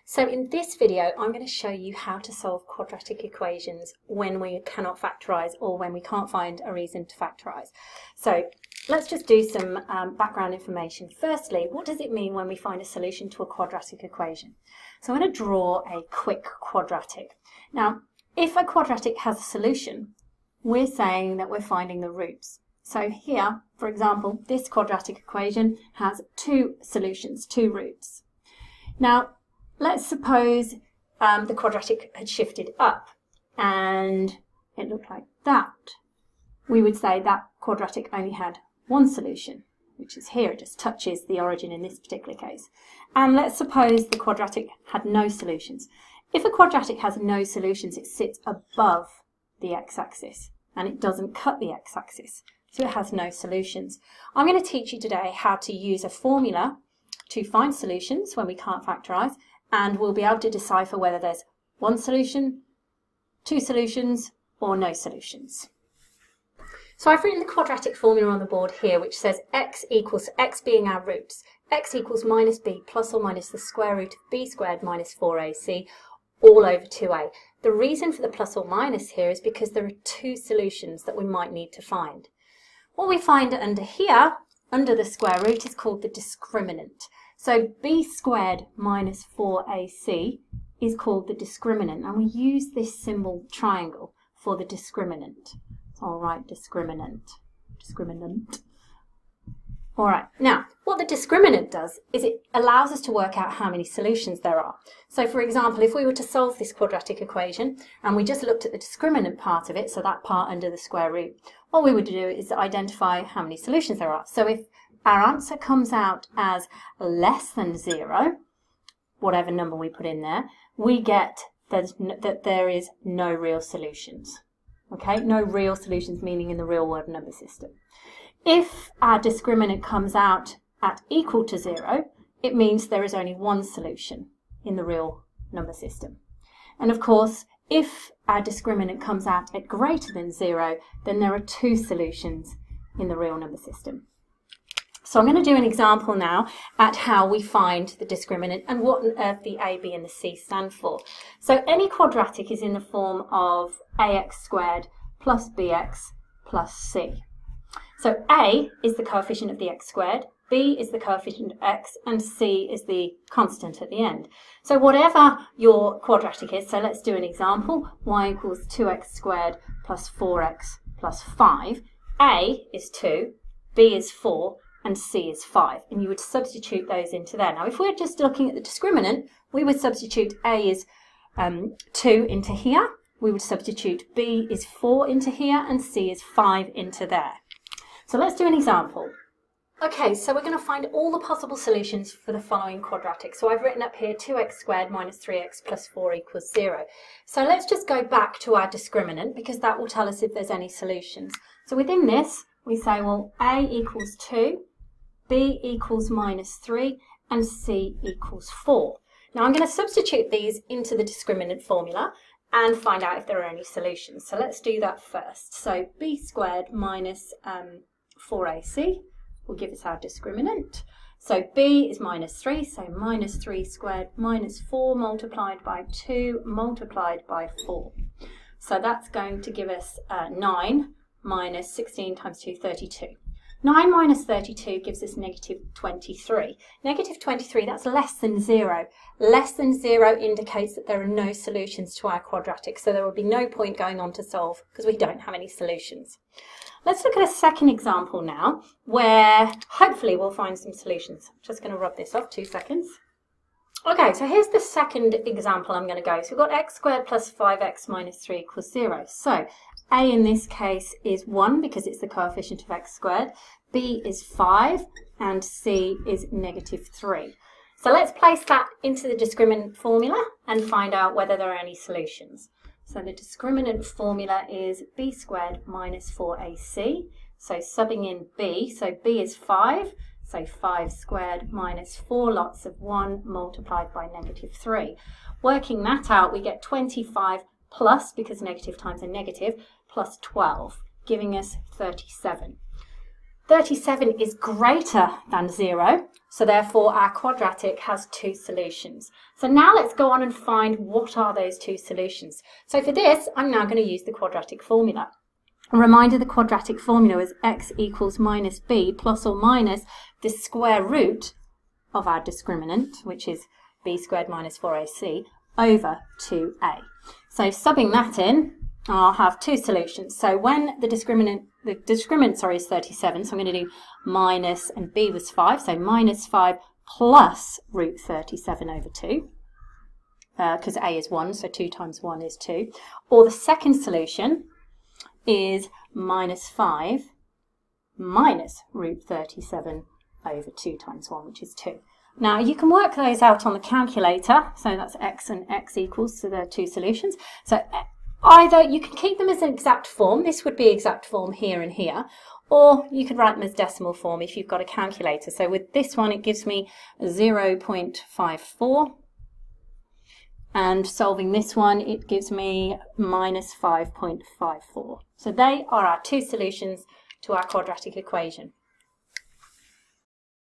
So in this video, I'm going to show you how to solve quadratic equations when we cannot factorise or when we can't find a reason to factorise. So let's just do some background information. Firstly, what does it mean when we find a solution to a quadratic equation? So I'm going to draw a quick quadratic. Now, if a quadratic has a solution, we're saying that we're finding the roots. So here, for example, this quadratic equation has two solutions, two roots. Now, let's suppose the quadratic had shifted up and it looked like that. We would say that quadratic only had one solution, which is here. It just touches the origin in this particular case. And let's suppose the quadratic had no solutions. If a quadratic has no solutions, it sits above the x-axis and it doesn't cut the x-axis. So it has no solutions. I'm going to teach you today how to use a formula to find solutions when we can't factorise, and we'll be able to decipher whether there's one solution, two solutions, or no solutions. So I've written the quadratic formula on the board here, which says x equals, x being our roots, x equals minus b plus or minus the square root of b squared minus 4ac all over 2a. The reason for the plus or minus here is because there are two solutions that we might need to find. What we find under here, under the square root, is called the discriminant. So b squared minus 4ac is called the discriminant, and we use this symbol triangle for the discriminant. So I'll write discriminant. All right, now what the discriminant does is it allows us to work out how many solutions there are. So for example, if we were to solve this quadratic equation and we just looked at the discriminant part of it, so that part under the square root, what we would do is identify how many solutions there are. So if our answer comes out as less than 0, whatever number we put in there, we get that there is no real solutions. Okay, no real solutions, meaning in the real world number system. If our discriminant comes out at equal to 0, it means there is only one solution in the real number system. And of course, if our discriminant comes out at greater than 0, then there are two solutions in the real number system. So I'm going to do an example now at how we find the discriminant and what on earth the a, b and the c stand for. So any quadratic is in the form of ax squared plus bx plus c. So a is the coefficient of the x squared, b is the coefficient of x, and c is the constant at the end. So whatever your quadratic is, so let's do an example, y equals 2x squared plus 4x plus 5. A is 2, b is 4, and c is 5. And you would substitute those into there. Now, if we're just looking at the discriminant, we would substitute a is 2 into here, we would substitute b is 4 into here, and c is 5 into there. So let's do an example. Okay, so we're going to find all the possible solutions for the following quadratic. So I've written up here 2x squared minus 3x plus 4 equals 0. So let's just go back to our discriminant because that will tell us if there's any solutions. So within this, we say, well, a equals 2, b equals minus 3, and c equals 4. Now I'm going to substitute these into the discriminant formula and find out if there are any solutions. So let's do that first. So b squared minus 4ac will give us our discriminant. So b is minus 3, so minus 3 squared minus 4 multiplied by 2 multiplied by 4. So that's going to give us 9 minus 16 times 2, 32. 9 minus 32 gives us negative 23. Negative 23, that's less than 0. Less than 0 indicates that there are no solutions to our quadratic, so there will be no point going on to solve because we don't have any solutions. Let's look at a second example now where hopefully we'll find some solutions. I'm just going to rub this off, 2 seconds. Okay, so here's the second example I'm going to go. So we've got x squared plus 5x minus 3 equals 0. So a in this case is 1 because it's the coefficient of x squared, b is 5, and c is negative 3. So let's place that into the discriminant formula and find out whether there are any solutions. So the discriminant formula is b squared minus 4ac. So subbing in b, so b is 5, so 5 squared minus 4 lots of 1 multiplied by negative 3. Working that out, we get 25 plus, because negative times a negative, plus 12, giving us 37. 37 is greater than 0, so therefore our quadratic has 2 solutions. So now let's go on and find what are those 2 solutions. So for this, I'm now going to use the quadratic formula. A reminder, the quadratic formula is x equals minus b plus or minus the square root of our discriminant, which is b squared minus 4ac, over 2a. So subbing that in, I'll have 2 solutions. So when the discriminant is 37, so I'm going to do minus, and b was 5, so minus 5 plus root 37 over 2, because a is 1, so 2 times 1 is 2. Or the second solution is minus 5 minus root 37 over 2 times 1, which is 2. Now you can work those out on the calculator, so that's x and x equals, so there are 2 solutions. So either you can keep them as an exact form, this would be exact form here and here, or you could write them as decimal form if you've got a calculator. So with this one it gives me 0.54, and solving this one it gives me minus 5.54. So they are our 2 solutions to our quadratic equation.